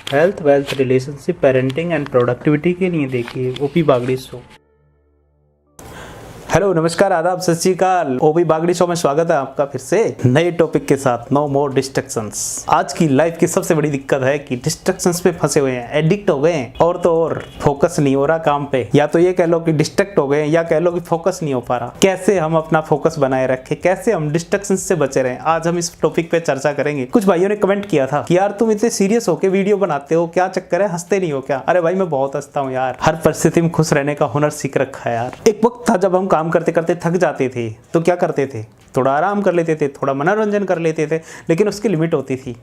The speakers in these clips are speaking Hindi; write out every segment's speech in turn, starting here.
Health, wealth, relationship, parenting and productivity के लिए देखिए ओपी बागड़ी शो। हेलो, नमस्कार, आदाब, सत श्री अकाल। ओपी बागड़ी शो में स्वागत है आपका फिर से नए टॉपिक के साथ। नो मोर डिस्ट्रैक्शंस। आज की लाइफ की सबसे बड़ी दिक्कत है कि डिस्ट्रैक्शंस पे फंसे हुए हैं, एडिक्ट हो गए हैं, और तो और फोकस नहीं हो रहा काम पे। या तो ये कह लो कि डिस्ट्रैक्ट हो गए हैं, या कह लो कि फोकस नहीं हो पा रहा। कैसे हम अपना फोकस बनाए रखें, कैसे हम डिस्ट्रैक्शंस से बचे रहें, आज हम इस टॉपिक पे चर्चा करेंगे। कुछ भाइयों ने कमेंट किया था कि यार तुम इतने सीरियस होकर वीडियो बनाते हो, क्या चक्कर है, हंसते नहीं हो क्या? अरे भाई, मैं बहुत हंसता हूँ यार। हर परिस्थिति में खुश रहने का हुनर सीख रखा है यार। एक वक्त था जब हम काम करते करते थक जाते थे तो क्या करते थे, थोड़ा आराम कर लेते थे, थोड़ा मनोरंजन कर लेते थे, लेकिन उसकी लिमिट होती थी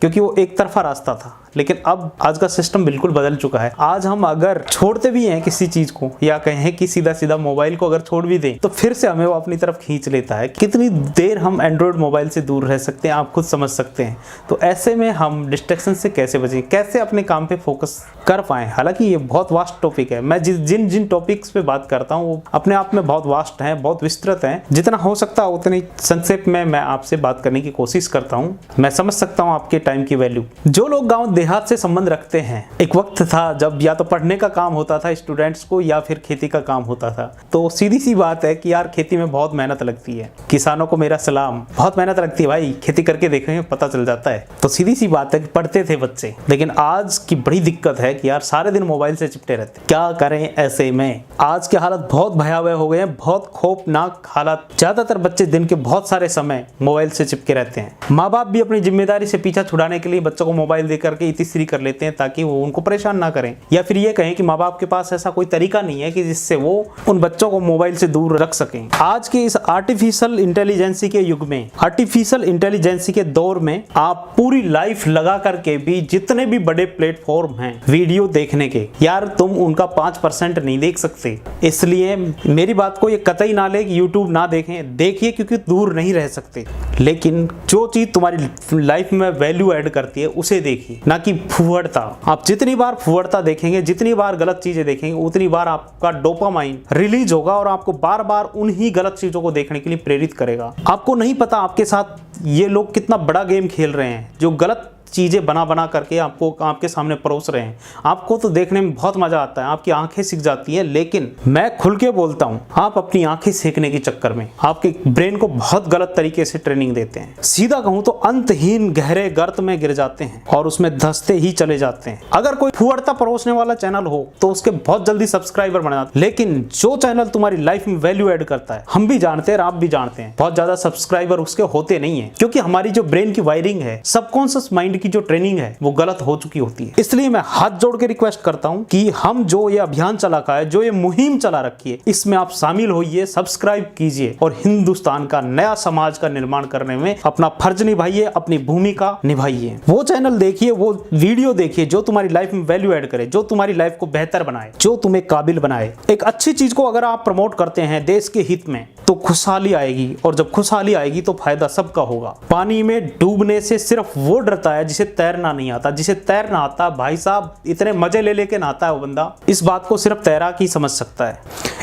क्योंकि वो एक तरफा रास्ता था। लेकिन अब आज का सिस्टम बिल्कुल बदल चुका है। आज हम अगर छोड़ते भी हैं किसी चीज को, या कहें कि सीधा सीधा मोबाइल को अगर छोड़ भी दें, तो फिर से हमें वो अपनी तरफ खींच लेता है। कितनी देर हम एंड्रॉयड मोबाइल से दूर रह सकते हैं, आप खुद समझ सकते हैं। तो ऐसे में हम डिस्ट्रैक्शन से कैसे बचें, कैसे अपने काम पे फोकस कर पाएं। हालांकि ये बहुत वास्ट टॉपिक है। मैं जिन जिन टॉपिक्स पे बात करता हूँ वो अपने आप में बहुत वास्ट हैं, बहुत विस्तृत हैं। जितना हो सकता है उतनी संक्षेप में मैं आपसे बात करने की कोशिश करता हूँ। मैं समझ सकता हूँ आपके टाइम की वैल्यू। जो लोग गांव देहात से संबंध रखते हैं, एक वक्त था जब या तो पढ़ने का काम होता था स्टूडेंट्स को, या फिर खेती का काम होता था। तो सीधी सी बात है कि यार खेती में बहुत मेहनत लगती है। किसानों को मेरा सलाम। बहुत मेहनत लगती है भाई, खेती करके देखेंगे पता चल जाता है। तो सीधी सी बात है कि पढ़ते थे बच्चे। लेकिन आज की बड़ी दिक्कत है कि यार सारे दिन मोबाइल से चिपटे रहते। क्या करें ऐसे में? आज के हालत बहुत भयावह हो गए हैं, बहुत खौफनाक हालत। ज्यादातर बच्चे दिन के बहुत सारे समय मोबाइल से चिपके रहते हैं। माँ बाप भी अपनी जिम्मेदारी से पीछा छुड़ाने के लिए बच्चों को मोबाइल देकर के इतिश्री कर लेते हैं ताकि वो उनको परेशान ना करें। या फिर ये कहें कि माँ बाप के पास ऐसा कोई तरीका नहीं है कि जिससे वो उन बच्चों को मोबाइल से दूर रख सकें। आज के इस आर्टिफिशियल इंटेलिजेंसी के युग में, आर्टिफिशियल इंटेलिजेंसी के दौर में, आप पूरी लाइफ लगा करके भी जितने भी बड़े प्लेटफॉर्म हैं वीडियो देखने के, यार तुम उनका 5% नहीं देख सकते। इसलिए मेरी बात को ये कतई ना ले कि यूट्यूब ना देखें, देखिए क्योंकि दूर नहीं रह सकते। लेकिन जो चीज तुम्हारी लाइफ में वैल्यू ऐड करती है उसे देखिए, ना कि फुहड़ता। आप जितनी बार फुहड़ता देखेंगे, जितनी बार गलत चीजें देखेंगे, उतनी बार आपका डोपामाइन रिलीज होगा और आपको बार बार उन्हीं गलत चीजों को देखने के लिए प्रेरित करेगा। आपको नहीं पता आपके साथ ये लोग कितना बड़ा गेम खेल रहे हैं, जो गलत चीजें बना बना करके आपको आपके सामने परोस रहे हैं। आपको तो देखने में बहुत मजा आता है, आपकी आंखें सिक जाती है। लेकिन मैं खुल के बोलता हूं, आप अपनी आंखें सेकने के चक्कर में आपके ब्रेन को बहुत गलत तरीके से ट्रेनिंग देते हैं। सीधा कहूं तो अंतहीन गहरे गर्त में गिर जाते हैं और उसमें धंसते ही चले जाते हैं। अगर कोई फुहड़ता परोसने वाला चैनल हो तो उसके बहुत जल्दी सब्सक्राइबर बन जाते हैं। लेकिन जो चैनल तुम्हारी लाइफ में वैल्यू एड करता है, हम भी जानते हैं, आप भी जानते हैं, बहुत ज्यादा सब्सक्राइबर उसके होते नहीं है, क्योंकि हमारी जो ब्रेन की वायरिंग है, सबकॉन्शियस माइंड की जो ट्रेनिंग है, वो गलत हो चुकी होती है। इसलिए मैं हाथ जोड़ के रिक्वेस्ट करता हूं कि हम जो ये अभियान चला रखा है, जो ये मुहिम चला रखी है, इसमें आप शामिल होइए, सब्सक्राइब कीजिए और हिंदुस्तान का नया समाज का निर्माण करने में अपना फर्ज निभाइए, अपनी भूमिका निभाइए। वो चैनल देखिए, वो वीडियो देखिए जो तुम्हारी लाइफ में वैल्यू ऐड करे, जो तुम्हारी लाइफ को बेहतर बनाए, जो तुम्हें काबिल बनाए। एक अच्छी चीज को अगर आप प्रमोट करते हैं देश के हित में, तो खुशहाली आएगी, और जब खुशहाली आएगी तो फायदा सबका होगा। पानी में डूबने से सिर्फ वो डरता है जिसे तैरना नहीं आता। जिसे तैरना आता, भाई साहब, इतने मजे ले लेके नहाता है वो बंदा। इस बात को सिर्फ तैराक ही समझ सकता है।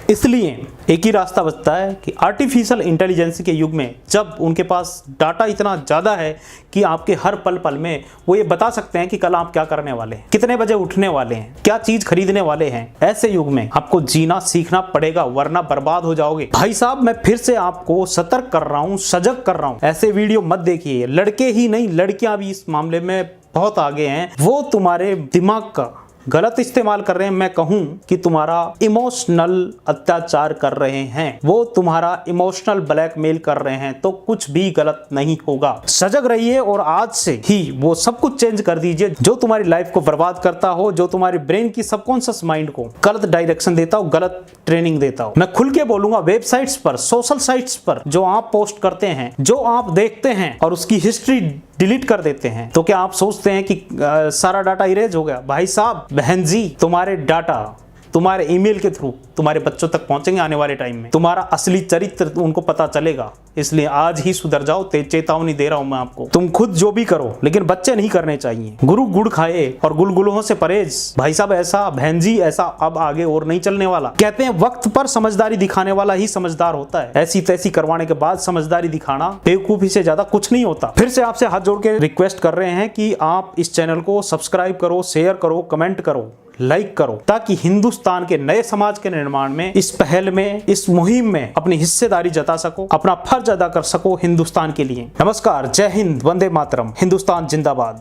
इसलिए एक ही रास्ता बचता है कि आर्टिफिशियल इंटेलिजेंस के युग में, जब उनके पास डाटा इतना ज्यादा है कि आपके हर पल पल में वो ये बता सकते हैं कि कल आप क्या करने वाले हैं, कितने बजे उठने वाले हैं, क्या चीज खरीदने वाले हैं, ऐसे युग में आपको जीना सीखना पड़ेगा, वरना बर्बाद हो जाओगे। भाई साहब, मैं फिर से आपको सतर्क कर रहा हूं, सजग कर रहा हूं, ऐसे वीडियो मत देखिए। लड़के ही नहीं, लड़कियां भी इस मामले में बहुत आगे हैं। वो तुम्हारे दिमाग का गलत इस्तेमाल कर रहे हैं। मैं कहूं कि तुम्हारा इमोशनल अत्याचार कर रहे हैं, वो तुम्हारा इमोशनल ब्लैकमेल कर रहे हैं, तो कुछ भी गलत नहीं होगा। सजग रहिए और आज से ही वो सब कुछ चेंज कर दीजिए जो तुम्हारी लाइफ को बर्बाद करता हो, जो तुम्हारे ब्रेन की सबकॉन्शियस माइंड को गलत डायरेक्शन देता हो, गलत ट्रेनिंग देता हो। मैं खुल के बोलूंगा, वेबसाइट्स पर, सोशल साइट्स पर जो आप पोस्ट करते हैं, जो आप देखते हैं और उसकी हिस्ट्री डिलीट कर देते हैं, तो क्या आप सोचते हैं कि सारा डाटा इरेज हो गया? भाई साहब, बहन जी, तुम्हारे डाटा तुम्हारे ईमेल के थ्रू तुम्हारे बच्चों तक पहुंचेंगे आने वाले टाइम में। तुम्हारा असली चरित्र उनको पता चलेगा। इसलिए आज ही सुधर जाओ, चेतावनी दे रहा हूं मैं आपको। तुम खुद जो भी करो लेकिन बच्चे नहीं करने चाहिए। गुरु गुड़ खाए और गुलगुलों से परहेज। भाई साहब ऐसा, बहन जी ऐसा अब आगे और नहीं चलने वाला। कहते हैं वक्त पर समझदारी दिखाने वाला ही समझदार होता है। ऐसी तैसी करवाने के बाद समझदारी दिखाना बेवकूफी से ज्यादा कुछ नहीं होता। फिर से आपसे हाथ जोड़ के रिक्वेस्ट कर रहे हैं कि आप इस चैनल को सब्सक्राइब करो, शेयर करो, कमेंट करो, लाइक करो, ताकि हिंदुस्तान के नए समाज के निर्माण में, इस पहल में, इस मुहिम में अपनी हिस्सेदारी जता सको, अपना फर्ज अदा कर सको हिंदुस्तान के लिए। नमस्कार, जय हिंद, वंदे मातरम, हिंदुस्तान जिंदाबाद।